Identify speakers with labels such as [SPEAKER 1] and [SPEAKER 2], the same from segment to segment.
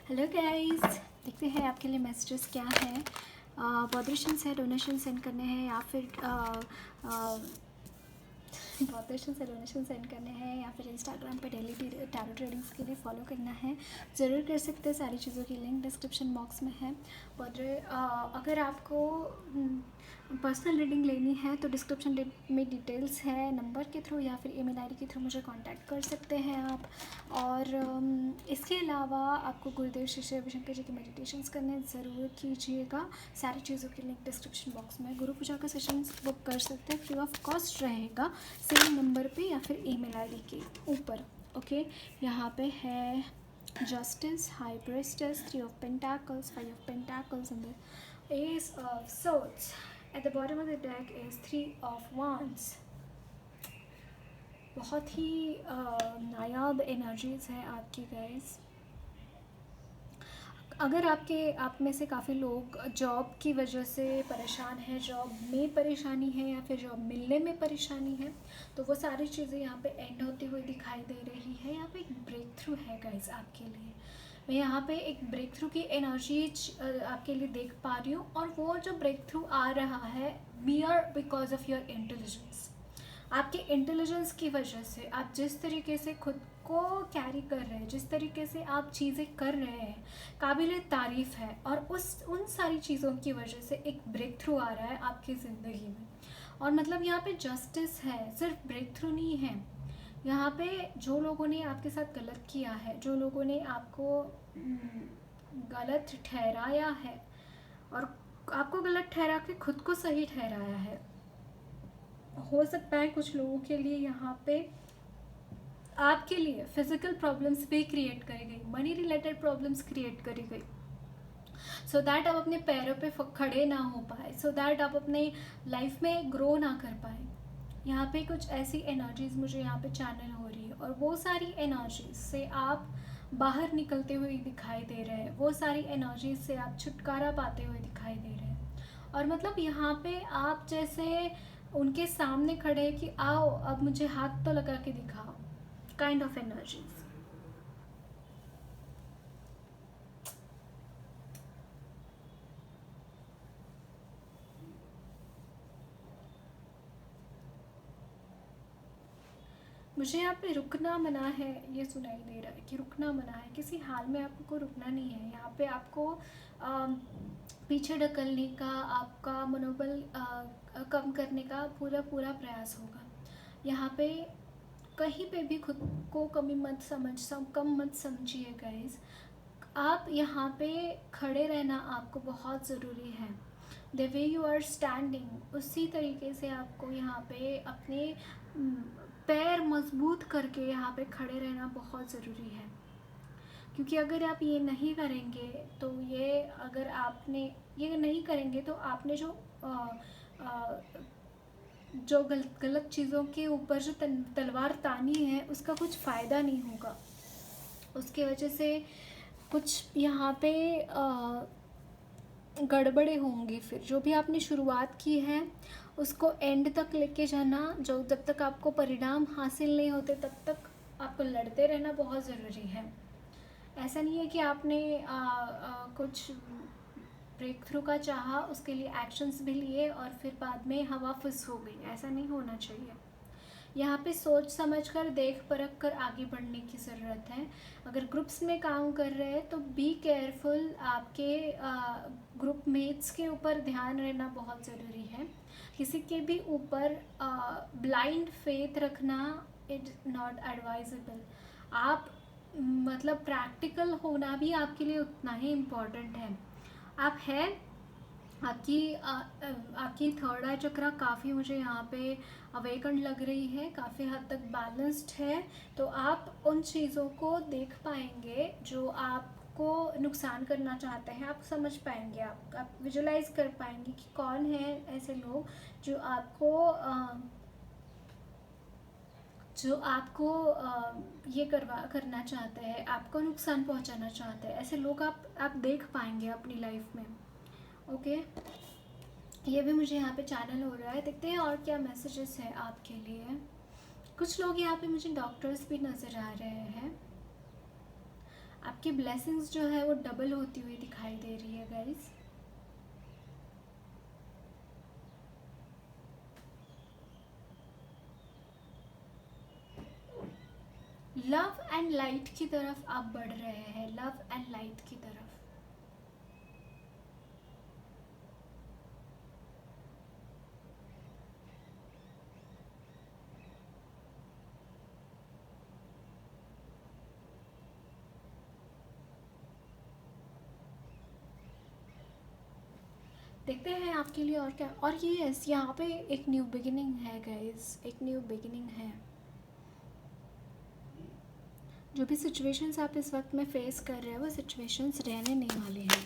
[SPEAKER 1] Hello guys, देखते हैं आपके लिए मैसेजेस क्या है। पॉडरेशन से डोनेशन सेंड करने हैं या फिर पॉडरेशन से डोनेशन सेंड करने हैं या फिर इंस्टाग्राम पे डेली टैरो ट्रेडिंग्स के लिए फॉलो करना है, ज़रूर कर सकते हैं। सारी चीज़ों की लिंक डिस्क्रिप्शन बॉक्स में है। अगर आपको पर्सनल रीडिंग लेनी है तो डिस्क्रिप्शन में डिटेल्स है, नंबर के थ्रू या फिर ईमेल आईडी के थ्रू मुझे कांटेक्ट कर सकते हैं आप। और इसके अलावा आपको गुरुदेव श्री श्री रविशंकर जी के मेडिटेशंस करने ज़रूर कीजिएगा। सारी चीज़ों की लिंक डिस्क्रिप्शन बॉक्स में। गुरु पूजा का सेशन बुक कर सकते हैं, फ्री ऑफ कॉस्ट रहेगा, सेम नंबर पे या फिर ईमेल आईडी के ऊपर। ओके, यहाँ पे है justice, high priestess, 3 of Pentacles, 5 of Pentacles and the Ace of Swords. At the bottom of the deck is 3 of Wands. बहुत ही नायाब एनर्जीज़ है आपकी गाइस। अगर आप में से काफ़ी लोग जॉब की वजह से परेशान हैं, जॉब में परेशानी है या फिर जॉब मिलने में परेशानी है, तो वो सारी चीज़ें यहाँ पे एंड होती हुई दिखाई दे रही है। यहाँ पे एक ब्रेक थ्रू है गाइस आपके लिए। मैं यहाँ पे एक ब्रेक थ्रू की एनर्जी आपके लिए देख पा रही हूँ, और वो जो ब्रेक थ्रू आ रहा है मियर बिकॉज ऑफ योर इंटेलिजेंस। आपके इंटेलिजेंस की वजह से आप जिस तरीके से खुद को कैरी कर रहे हैं, जिस तरीके से आप चीज़ें कर रहे हैं, काबिल तारीफ़ है। और उन सारी चीज़ों की वजह से एक ब्रेक थ्रू आ रहा है आपकी ज़िंदगी में। और मतलब यहाँ पे जस्टिस है, सिर्फ ब्रेक थ्रू नहीं है। यहाँ पे जो लोगों ने आपके साथ गलत किया है, जो लोगों ने आपको गलत ठहराया है और आपको गलत ठहरा के खुद को सही ठहराया है, हो सकता है कुछ लोगों के लिए यहाँ पे आपके लिए फिजिकल प्रॉब्लम्स भी क्रिएट करी गई, मनी रिलेटेड प्रॉब्लम्स क्रिएट करी गई, सो दैट आप अपने पैरों पे खड़े ना हो पाए, सो दैट आप अपने लाइफ में ग्रो ना कर पाए। यहाँ पे कुछ ऐसी एनर्जीज मुझे यहाँ पे चैनल हो रही है, और वो सारी एनर्जीज से आप बाहर निकलते हुए दिखाई दे रहे हैं, वो सारी एनर्जीज से आप छुटकारा पाते हुए दिखाई दे रहे हैं। और मतलब यहाँ पे आप जैसे उनके सामने खड़े हैं कि आओ अब मुझे हाथ तो लगा के दिखाओ, काइंड ऑफ एनर्जीज। मुझे यहाँ पे रुकना मना है, ये सुनाई दे रहा है कि रुकना मना है, किसी हाल में आपको रुकना नहीं है। यहाँ पे आपको पीछे ढकलने का, आपका मनोबल कम करने का पूरा प्रयास होगा। यहाँ पे कहीं पे भी खुद को कम मत समझिए गाइस। आप यहाँ पे खड़े रहना आपको बहुत ज़रूरी है। The way you are standing, उसी तरीके से आपको यहाँ पे अपने पैर मजबूत करके यहाँ पे खड़े रहना बहुत ज़रूरी है। क्योंकि अगर आप ये नहीं करेंगे तो अगर आपने ये नहीं करेंगे तो आपने जो गलत चीज़ों के ऊपर जो तलवार तानी है, उसका कुछ फ़ायदा नहीं होगा। उसके वजह से कुछ यहाँ पे गड़बड़े होंगी। फिर जो भी आपने शुरुआत की है उसको एंड तक लेके जाना। जब तक आपको परिणाम हासिल नहीं होते तब तक आपको लड़ते रहना बहुत ज़रूरी है। ऐसा नहीं है कि आपने कुछ ब्रेक थ्रू का चाहा, उसके लिए एक्शंस भी लिए और फिर बाद में हवा फुस हो गई, ऐसा नहीं होना चाहिए। यहाँ पे सोच समझ कर, देख परख कर आगे बढ़ने की ज़रूरत है। अगर ग्रुप्स में काम कर रहे हैं तो बी केयरफुल, आपके ग्रुप मेट्स के ऊपर ध्यान रहना बहुत ज़रूरी है। किसी के भी ऊपर ब्लाइंड फेथ रखना इट नॉट एडवाइजेबल। आप मतलब प्रैक्टिकल होना भी आपके लिए उतना ही इम्पॉर्टेंट है। आप है आपकी थर्ड आई चक्रा काफ़ी मुझे यहाँ पे अवेकन लग रही है, काफ़ी हद तक बैलेंस्ड है। तो आप उन चीज़ों को देख पाएंगे जो आपको नुकसान करना चाहते हैं, आप समझ पाएंगे, आप विजुलाइज कर पाएंगे कि कौन है ऐसे लोग जो आपको ये करना चाहते हैं, आपको नुकसान पहुंचाना चाहते हैं। ऐसे लोग आप देख पाएंगे अपनी लाइफ में। ओके, ये भी मुझे यहाँ पे चैनल हो रहा है। देखते हैं और क्या मैसेजेस है आपके लिए। कुछ लोग यहाँ पे मुझे डॉक्टर्स भी नज़र आ रहे हैं। आपकी ब्लेसिंग्स जो है वो डबल होती हुई दिखाई दे रही है गाइस। लव एंड लाइट की तरफ आप बढ़ रहे हैं, लव एंड लाइट की तरफ। देखते हैं आपके लिए और क्या। और ये यस, यहाँ पे एक न्यू बिगिनिंग है गाइस, एक न्यू बिगिनिंग है। जो भी सिचुएशंस आप इस वक्त में फेस कर रहे हैं वो सिचुएशंस रहने नहीं वाले हैं,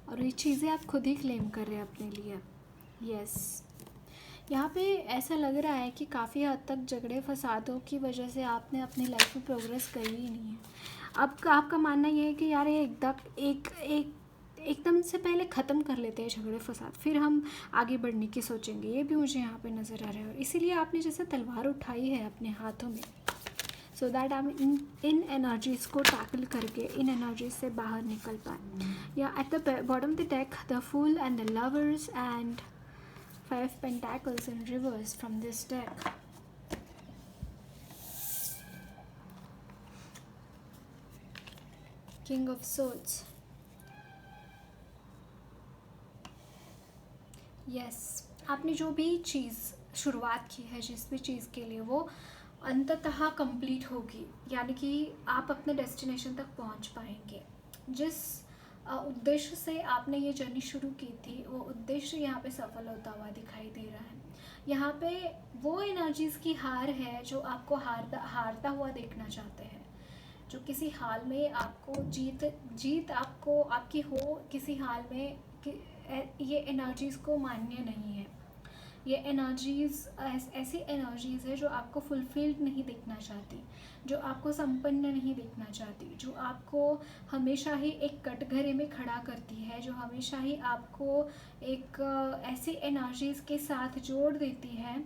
[SPEAKER 1] और ये चीज़ें आप खुद ही क्लेम कर रहे हैं अपने लिए। यस, यहाँ पे ऐसा लग रहा है कि काफ़ी हद तक झगड़े फसादों की वजह से आपने अपनी लाइफ में प्रोग्रेस करी ही नहीं है। अब आपका मानना ये है कि यार ये एकदम से पहले ख़त्म कर लेते हैं झगड़े फसाद, फिर हम आगे बढ़ने की सोचेंगे। ये भी मुझे यहाँ पे नज़र आ रहा है, और इसीलिए आपने जैसे तलवार उठाई है अपने हाथों में, सो दैट आप इन एनर्जीज़ को टैकल करके इन एनर्जीज से बाहर निकल पाए। या at the bottom the deck the fool and the lovers एंड 5 pentacles in reverse from this deck. King of Swords. Yes, आपने जो भी चीज़ शुरुआत की है, जिस भी चीज़ के लिए, वो अंततः कंप्लीट होगी, यानी कि आप अपने डेस्टिनेशन तक पहुंच पाएंगे। जिस उद्देश्य से आपने ये जर्नी शुरू की थी, वो उद्देश्य यहाँ पे सफल होता हुआ दिखाई दे रहा है। यहाँ पे वो एनर्जीज़ की हार है जो आपको हारता हुआ देखना चाहते हैं, जो किसी हाल में आपको जीत आपको आपकी हो किसी हाल में ये एनर्जीज़ को मान्य नहीं है। ये एनर्जीज़ ऐसी एनर्जीज़ है जो आपको फुलफिल्ड नहीं देखना चाहती, जो आपको संपन्न नहीं देखना चाहती, जो आपको हमेशा ही एक कटघरे में खड़ा करती है, जो हमेशा ही आपको एक ऐसी एनर्जीज़ के साथ जोड़ देती है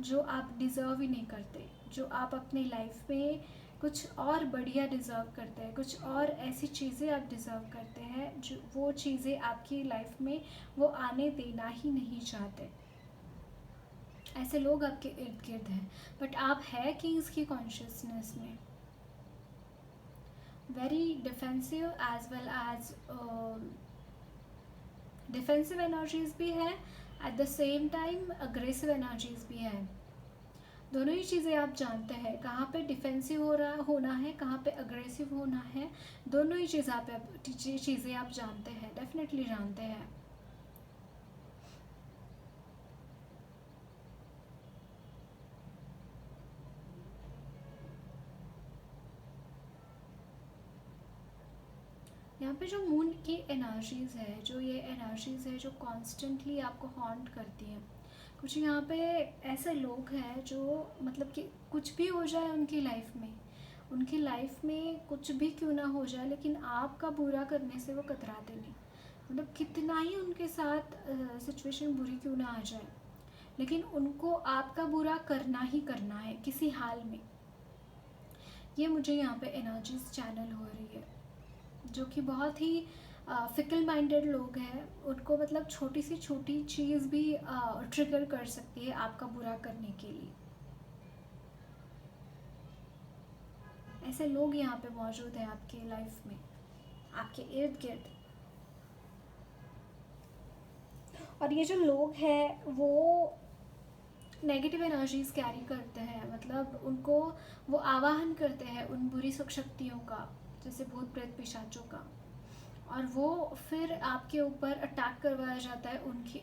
[SPEAKER 1] जो आप डिज़र्व ही नहीं करते, जो आप अपनी लाइफ में कुछ और बढ़िया डिज़र्व करते हैं, कुछ और ऐसी चीज़ें आप डिज़र्व करते हैं जो वो चीज़ें आपकी लाइफ में वो आने देना ही नहीं चाहते। ऐसे लोग आपके इर्द गिर्द हैं, बट आप है किंग्स की कॉन्शियसनेस में, very defensive as well as defensive energies भी है, at the same time aggressive energies भी है। दोनों ही चीज़ें आप जानते हैं, कहाँ पे डिफेंसिव होना है, कहाँ पे अग्रेसिव होना है। दोनों ही चीज़ें आप जानते हैं, डेफिनेटली जानते हैं। यहाँ पे जो मून की एनर्जीज़ है, जो ये एनर्जीज़ है जो कॉन्स्टेंटली आपको हॉन्ट करती है, कुछ यहाँ पे ऐसे लोग हैं जो मतलब कि कुछ भी हो जाए उनकी लाइफ में कुछ भी क्यों ना हो जाए, लेकिन आपका बुरा करने से वो कतराते नहीं। मतलब कितना ही उनके साथ सिचुएशन बुरी क्यों ना आ जाए, लेकिन उनको आपका बुरा करना ही करना है किसी हाल में। ये मुझे यहाँ पे एनर्जीज चैनल हो रही है, जो कि बहुत ही फिकल माइंडेड लोग हैं। उनको मतलब छोटी सी छोटी चीज़ भी ट्रिगर कर सकती है आपका बुरा करने के लिए। ऐसे लोग यहाँ पे मौजूद हैं आपके लाइफ में, आपके इर्द गिर्द। और ये जो लोग हैं वो नेगेटिव एनर्जीज कैरी करते हैं, मतलब उनको वो आवाहन करते हैं उन बुरी शक्तियों का, जैसे भूत प्रेत पिशाचों का, और वो फिर आपके ऊपर अटैक करवाया जाता है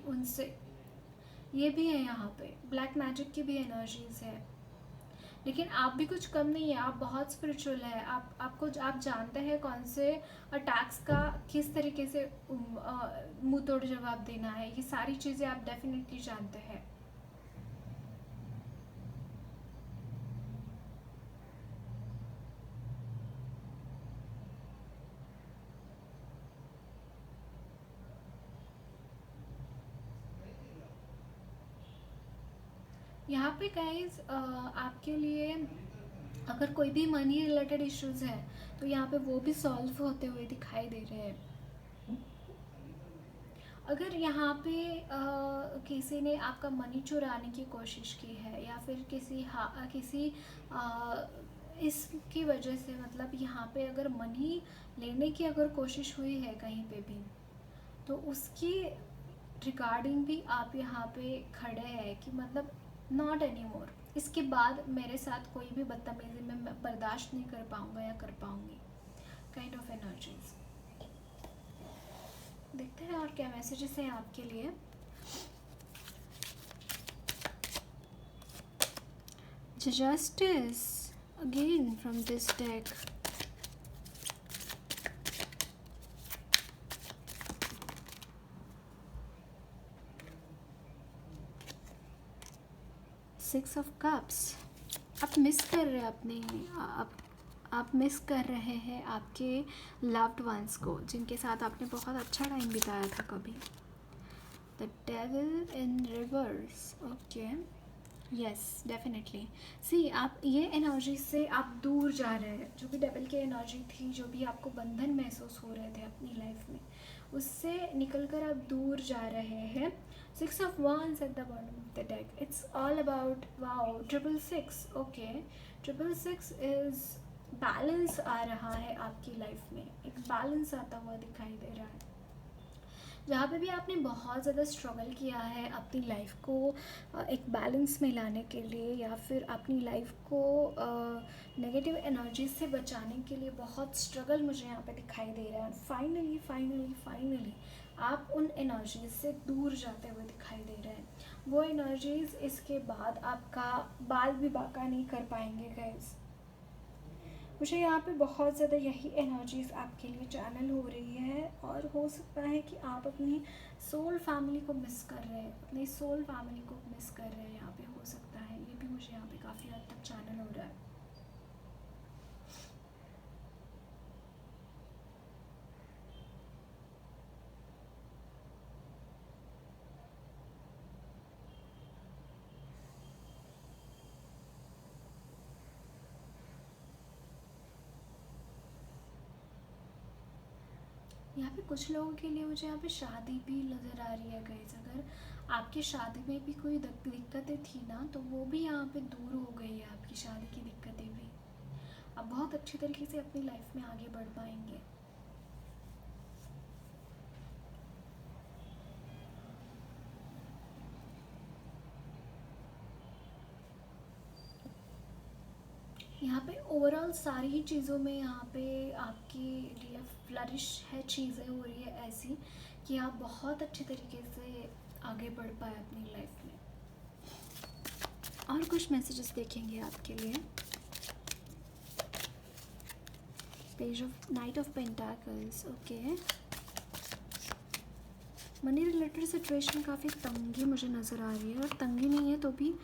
[SPEAKER 1] उनसे। ये भी है यहाँ पे, ब्लैक मैजिक की भी एनर्जीज है। लेकिन आप भी कुछ कम नहीं है, आप बहुत स्पिरिचुअल है। आप जानते हैं कौन से अटैक्स का किस तरीके से मुंह तोड़ जवाब देना है। ये सारी चीज़ें आप डेफिनेटली जानते हैं। यहाँ पे गाइज आपके लिए अगर कोई भी मनी रिलेटेड इश्यूज़ है तो यहाँ पे वो भी सॉल्व होते हुए दिखाई दे रहे हैं। अगर यहाँ पे किसी ने आपका मनी चुराने की कोशिश की है या फिर किसी इसकी वजह से, मतलब यहाँ पे अगर मनी लेने की अगर कोशिश हुई है कहीं पे भी, तो उसकी रिगार्डिंग भी आप यहाँ पे खड़े हैं कि मतलब नॉट एनी मोर, इसके बाद मेरे साथ कोई भी बदतमीजी मैं बर्दाश्त नहीं कर पाऊँगा या कर पाऊँगी, काइंड ऑफ एनर्जीज। देखते हैं और क्या मैसेजेस हैं आपके लिए। Justice again from this deck. Six of cups. आप मिस कर रहे हैं अपने आप मिस कर रहे हैं आपके लव्ड वंस को, जिनके साथ आपने बहुत अच्छा टाइम बिताया था कभी। The devil in reverse. Okay, yes definitely. See, आप ये एनर्जी से आप दूर जा रहे हैं। जो भी डेविल की एनर्जी थी, जो भी आपको बंधन महसूस हो रहे थे अपनी लाइफ में, उससे निकलकर आप दूर जा रहे हैं। Six of wands at the bottom of the deck. It's all about, wow, 666. Okay, 666 is balance आ रहा है आपकी लाइफ में, एक बैलेंस आता हुआ दिखाई दे रहा है। जहाँ पे भी आपने बहुत ज़्यादा स्ट्रगल किया है अपनी लाइफ को एक बैलेंस में लाने के लिए, या फिर अपनी लाइफ को नेगेटिव एनर्जी से बचाने के लिए बहुत स्ट्रगल मुझे यहाँ पे दिखाई दे रहा है। फाइनली फाइनली फाइनली आप उन एनर्जीज से दूर जाते हुए दिखाई दे रहे हैं। वो एनर्जीज इसके बाद आपका बाल भी बाका नहीं कर पाएंगे गाइस। मुझे यहाँ पे बहुत ज़्यादा यही एनर्जीज़ आपके लिए चैनल हो रही है, और हो सकता है कि आप अपनी सोल फैमिली को मिस कर रहे हैं, अपनी सोल फैमिली को मिस कर रहे हैं। यहाँ पे हो सकता है, ये भी मुझे यहाँ पे काफ़ी हद तक चैनल हो रहा है। यहाँ पे कुछ लोगों के लिए मुझे यहाँ पे शादी भी नज़र आ रही है गाइस। अगर आपकी शादी में भी कोई दिक्कतें थी ना, तो वो भी यहाँ पे दूर हो गई है। आपकी शादी की दिक्कतें भी आप बहुत अच्छी तरीके से अपनी लाइफ में आगे बढ़ पाएंगे। यहाँ पे ओवरऑल सारी ही चीज़ों में यहाँ पे आपके लिए फ्लरिश है, चीज़ें हो रही है ऐसी कि आप बहुत अच्छे तरीके से आगे बढ़ पाए अपनी लाइफ में। और कुछ मैसेजेस देखेंगे आपके लिए। Page of night of pentacles. Okay, money related situation काफ़ी तंगी मुझे नज़र आ रही है, और तंगी नहीं है तो भी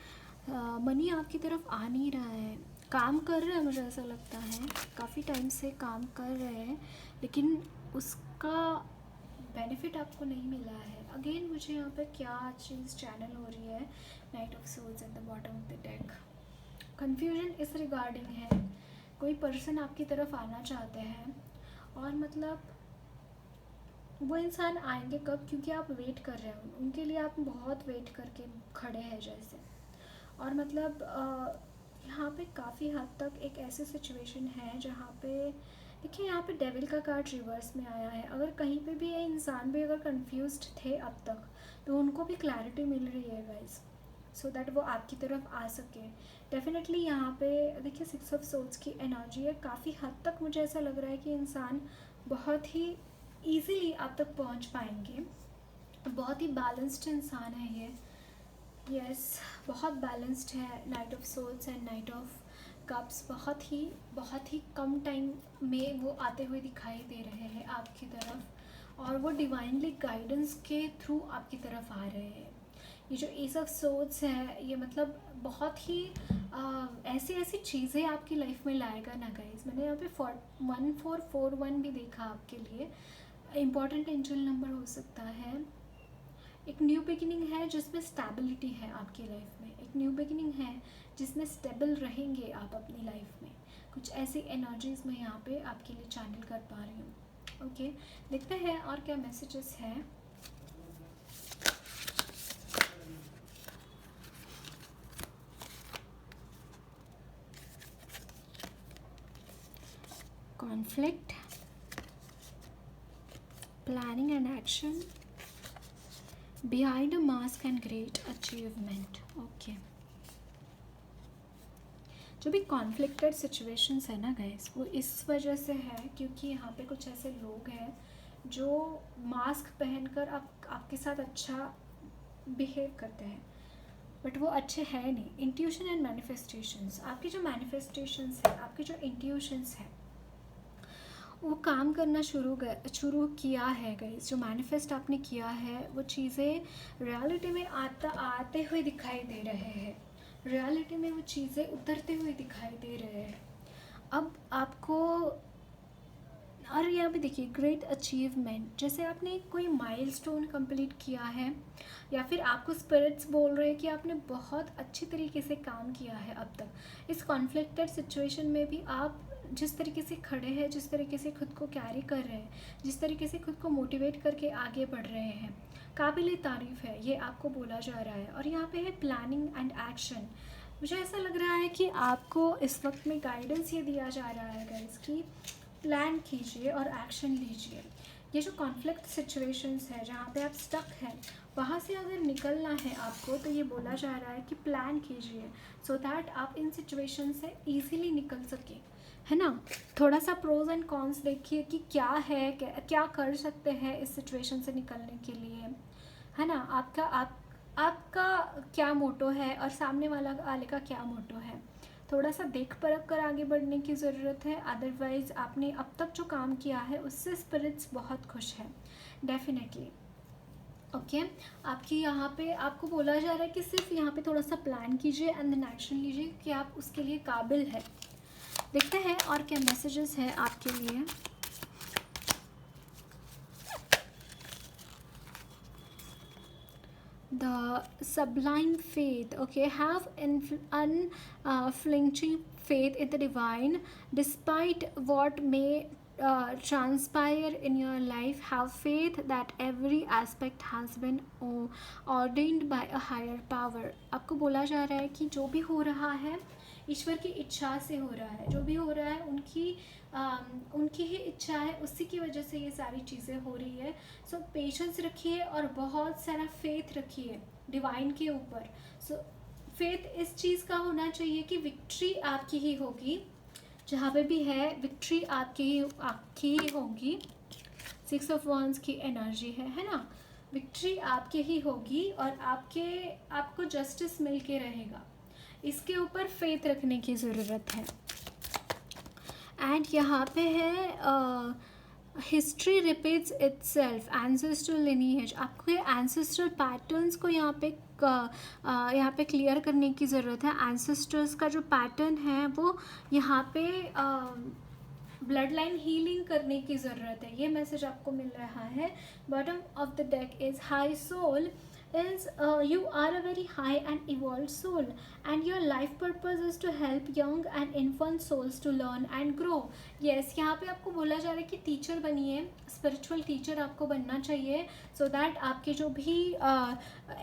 [SPEAKER 1] मनी आपकी तरफ आ नहीं रहा है। काम कर रहे हैं, मुझे ऐसा लगता है काफ़ी टाइम से काम कर रहे हैं, लेकिन उसका बेनिफिट आपको नहीं मिला है। अगेन मुझे यहाँ पे क्या चीज़ चैनल हो रही है, knight of souls at the bottom of the deck. Confusion is regarding है, कोई पर्सन आपकी तरफ आना चाहते हैं, और मतलब वो इंसान आएंगे कब, क्योंकि आप वेट कर रहे हो उनके लिए, आप बहुत वेट करके खड़े हैं जैसे। और मतलब यहाँ पे काफ़ी हद तक एक ऐसी सिचुएशन है जहाँ पे देखिए, यहाँ पे डेविल का कार्ड रिवर्स में आया है। अगर कहीं पे भी ये इंसान भी अगर कंफ्यूज्ड थे अब तक, तो उनको भी क्लैरिटी मिल रही है गाइस, सो दैट वो आपकी तरफ आ सके। डेफिनेटली यहाँ पे देखिए, सिक्स ऑफ सोल्स की एनर्जी है। काफ़ी हद तक मुझे ऐसा लग रहा है कि इंसान बहुत ही ईज़िली आप तक पहुँच पाएंगे। बहुत ही बैलेंस्ड इंसान है ये, यस बहुत बैलेंस्ड है। Knight of souls and knight of cups बहुत ही कम टाइम में वो आते हुए दिखाई दे रहे हैं आपकी तरफ, और वो डिवाइनली गाइडेंस के थ्रू आपकी तरफ आ रहे हैं। ये जो एस ऑफ सोल्स है, ये मतलब बहुत ही ऐसी ऐसी चीज़ें आपकी लाइफ में लाएगा ना गाइस। मैंने यहाँ पे 1441 भी देखा आपके लिए, इम्पॉर्टेंट एंजल नंबर हो सकता है। एक न्यू बिगिनिंग है जिसमें स्टेबिलिटी है आपकी लाइफ में, एक एक न्यू बिगिनिंग है जिसमें स्टेबल रहेंगे आप अपनी लाइफ में। कुछ ऐसी एनर्जीज मैं यहाँ पे आपके लिए चैनल कर पा रही हूँ। ओके, देखते हैं और क्या मैसेजेस हैं। Conflict, planning and action, behind a mask and great achievement. Okay, जो भी कॉन्फ्लिक्टेड सिचुएशंस है ना गाइस, वो इस वजह से है क्योंकि यहाँ पे कुछ ऐसे लोग हैं जो मास्क पहनकर आपके साथ अच्छा बिहेव करते हैं, बट वो अच्छे हैं नहीं। इंट्यूशन एंड मैनिफेस्टेशंस, आपकी जो मैनिफेस्टेशंस है, आपकी जो इंट्यूशंस है, वो काम करना शुरू किया है गाइस। जो मैनिफेस्ट आपने किया है वो चीज़ें रियलिटी में आते हुए दिखाई दे रहे हैं, रियलिटी में वो चीज़ें उतरते हुए दिखाई दे रहे हैं। अब आपको, और यहाँ पे देखिए ग्रेट अचीवमेंट, जैसे आपने कोई माइलस्टोन कंप्लीट किया है या फिर आपको स्पिरिट्स बोल रहे हैं कि आपने बहुत अच्छी तरीके से काम किया है अब तक। इस कॉन्फ्लिक्टेड सिचुएशन में भी आप जिस तरीके से खड़े हैं, जिस तरीके से खुद को कैरी कर रहे हैं, जिस तरीके से खुद को मोटिवेट करके आगे बढ़ रहे हैं, काबिल तारीफ़ है, ये आपको बोला जा रहा है। और यहाँ पे है प्लानिंग एंड एक्शन। मुझे ऐसा लग रहा है कि आपको इस वक्त में गाइडेंस ये दिया जा रहा है गाइस कि प्लान कीजिए और एक्शन लीजिए। ये जो कॉन्फ्लिक्ट सिचुएशंस है जहाँ पे आप स्टक हैं, वहाँ से अगर निकलना है आपको, तो ये बोला जा रहा है कि प्लान कीजिए सो दैट आप इन सिचुएशन से ईज़िली निकल सकें, है ना। थोड़ा सा प्रोज एंड कॉन्स देखिए कि क्या है, क्या कर सकते हैं इस सिचुएशन से निकलने के लिए, है ना। आपका क्या मोटो है और सामने वाले का क्या मोटो है, थोड़ा सा देख परख कर आगे बढ़ने की ज़रूरत है। अदरवाइज़ आपने अब तक जो काम किया है उससे स्पिरिट्स बहुत खुश है डेफिनेटली। ओके, आपकी यहाँ पे आपको बोला जा रहा है कि सिर्फ यहाँ पे थोड़ा सा प्लान कीजिए एंड देन एक्शन लीजिए कि आप उसके लिए काबिल है। देखते हैं और क्या मैसेजेस है आपके लिए। The sublime faith, okay, have unflinching faith in the divine despite what may transpire in your life. Have faith that every aspect has been ordained by a higher power. आपको बोला जा रहा है कि जो भी हो रहा है ईश्वर की इच्छा से हो रहा है, जो भी हो रहा है उनकी ही इच्छा है, उसी की वजह से ये सारी चीज़ें हो रही है। सो पेशेंस रखिए और बहुत सारा फेथ रखिए डिवाइन के ऊपर। सो फेथ इस चीज़ का होना चाहिए कि विक्ट्री आपकी ही होगी, जहाँ पे भी है विक्ट्री आपकी ही होगी। 6 ऑफ वंस की एनर्जी है ना। विक्ट्री आपकी ही होगी और आपको जस्टिस मिल के रहेगा, इसके ऊपर फेथ रखने की ज़रूरत है। एंड यहाँ पे है history repeats itself, ancestral lineage. आपको ये एंसेस्ट्रल पैटर्न्स को यहाँ पे क्लियर करने की ज़रूरत है। एंसेस्टर्स का जो पैटर्न है वो यहाँ पे ब्लड लाइन हीलिंग करने की ज़रूरत है, ये मैसेज आपको मिल रहा है। Bottom of the deck is high soul is you are a very high and evolved soul and your life purpose is to help young and infant souls to learn and grow. yes, यहाँ पे आपको बोला जा रहा है कि teacher बनिए, spiritual teacher आपको बनना चाहिए सो दैट आपके जो भी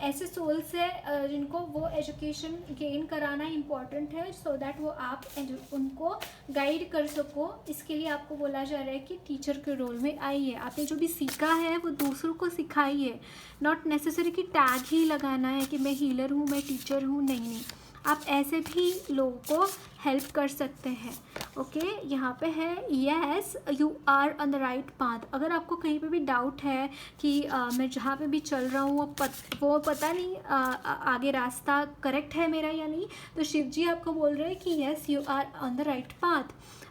[SPEAKER 1] ऐसे सोल्स है जिनको वो एजुकेशन गेन कराना इम्पॉर्टेंट है, सो दैट वो आप उनको गाइड कर सको। इसके लिए आपको बोला जा रहा है कि टीचर के रोल में आइए, आपने जो भी सीखा है वो दूसरों को सिखाइए। नॉट नेसेसरी कि टैग ही लगाना है कि मैं हीलर हूँ, मैं टीचर हूँ, नहीं, आप ऐसे भी लोगों को हेल्प कर सकते हैं। ओके, यहाँ पे है yes you are on the right path. अगर आपको कहीं पे भी डाउट है कि मैं जहाँ पे भी चल रहा हूँ वो पता नहीं आगे रास्ता करेक्ट है मेरा या नहीं, तो शिव जी आपको बोल रहे हैं कि yes you are on the right path.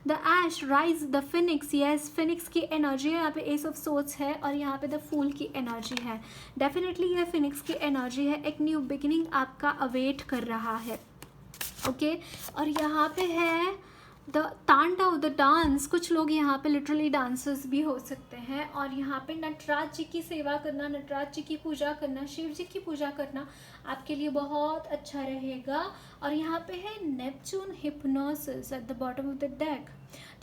[SPEAKER 1] The ash rise the phoenix, yes phoenix की एनर्जी है, यहाँ पे एस ऑफ सोर्ड्स है और यहाँ पे द फूल की एनर्जी है। डेफिनेटली ये फिनिक्स की एनर्जी है, एक न्यू बिगिनिंग आपका अवेट कर रहा है। ओके, और यहाँ पे है द तांडव, द डांस, कुछ लोग यहाँ पे लिटरली डांसर्स भी हो सकते हैं। और यहाँ पे नटराज जी की सेवा करना, नटराज जी की पूजा करना, शिव जी की पूजा करना आपके लिए बहुत अच्छा रहेगा। और यहाँ पे है Neptune hypnosis eight the bottom of the deck.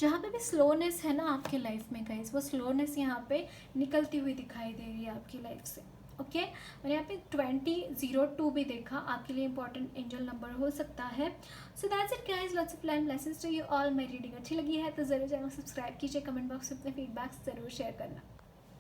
[SPEAKER 1] जहाँ पे भी स्लोनेस है ना आपके लाइफ में गाइस, वो स्लोनेस यहाँ पे निकलती हुई दिखाई दे रही है आपकी लाइफ से। ओके और यहाँ पे 2002 भी देखा, आपके लिए इंपॉर्टेंट एंजल नंबर हो सकता है। So that's it guys, lots of plan blessings to you all. मेरी रीडिंग अच्छी लगी है तो ज़रूर चैनल सब्सक्राइब कीजिए, कमेंट बॉक्स में अपने फीडबैक्स ज़रूर शेयर करना।